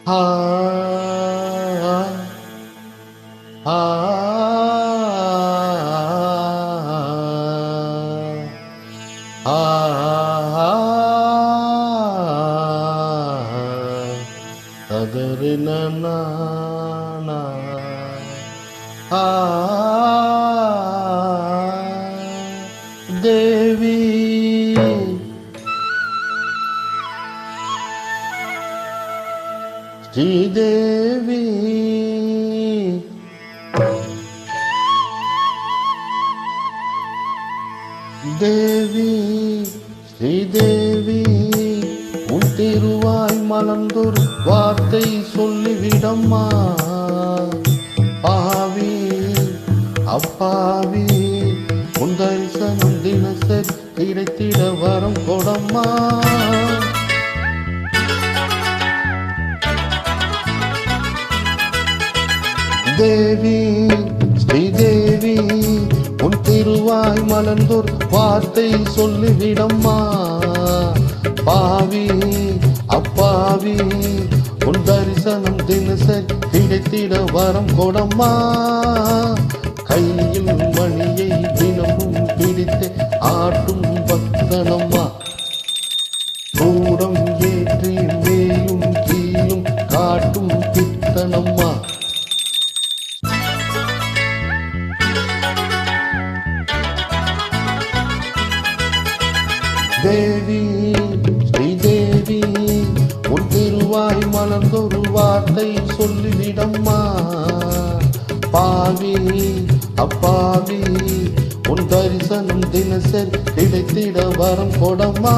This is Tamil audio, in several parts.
ஆ ஆ ஆ கதறின நானா தேவி ஸ்ரீதேவி தேவி ஸ்ரீதேவி உன் திருவாய் மலர்ந்தொரு வார்த்தை சொல்லிவிடம்மா. பாவி அப்பாவி உன் தரிசனம் தினசரி கிடைத்திட வரம் கொடம்மா. தேவி ஸ்ரீதேவி உன் திருவாய் மலர்ந்தோர் வார்த்தை சொல்லிவிடம்மா. பாவி அப்பாவி உன் தரிசனம் தினசரி கிடைத்திட வரம் கொடம்மா. கையில் மணியை தினமும் பிடித்து ஆட்டும் பக்தனம்மா. கூடம் ஏற்றி மேலும் கீழும் காட்டும் பித்தனம்மா. தேவி ஸ்ரீதேவி உன் திருவாய் மலர்ந்தொரு வார்த்தை சொல்லிவிடம்மா. பாவி அப்பாவி உன் தரிசனம் தினசரி கிடைத்திட வரம் கொடம்மா.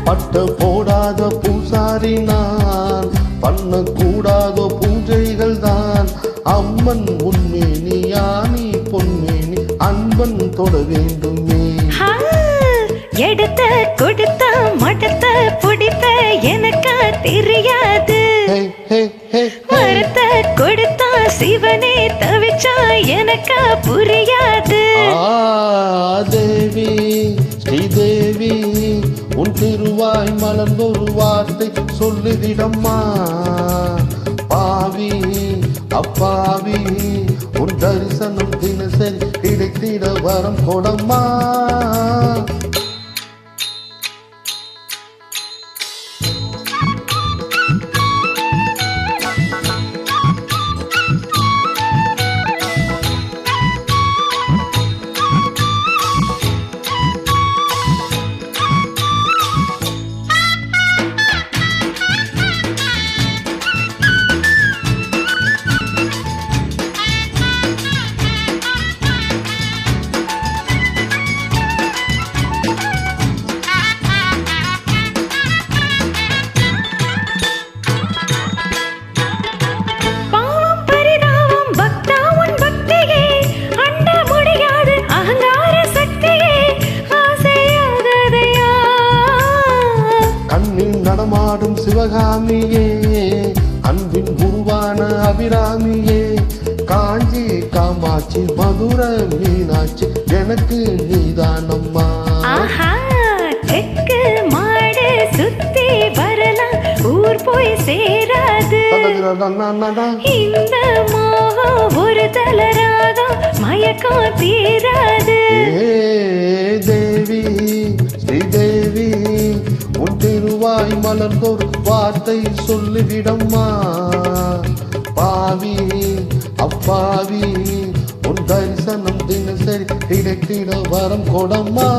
பட்ட போடாத பூசாரி நான், பண்ணக்கூடாத பூஜைகள் தான். அம்மன் உன்மேனி யானி பொன்மேனி அன்பன் தொட வேண்டுமே. எடுத்த கொடுத்த மடத்த பிடித்த எனக்கு தெரியாது. மரத்த கொடுத்த சிவனே தவிச்சா எனக்கு புரியாது. தேவி ஸ்ரீதேவி உன் திருவாய் மலர்ந்தொரு வார்த்தை சொல்லுதிடம்மா. பாவி அப்பாவி உன் தரிசனம் தினசரி கிடைத்திட வரம் கொடம்மா. நடமாடும் சிவகாமியே அன்பின் உருவான அபிராமியே. காஞ்சி காமாட்சி மதுர மீனாட்சி எனக்கு நீதானம்மா. தெற்கு மாடு சுத்தி வரலாம் ஊர் போய் சேராது. இந்த மோகம் ஒரு தலராகம் மயக்கம் தீராது. தேவி ஸ்ரீதேவி உன் திருவாய் மலர்ந்தொரு வார்த்தை சொல்லிவிடம்மா. பாவி அப்பாவி உன் தரிசனம் தினசரி கிடைத்திட வரம் கொடம்மா.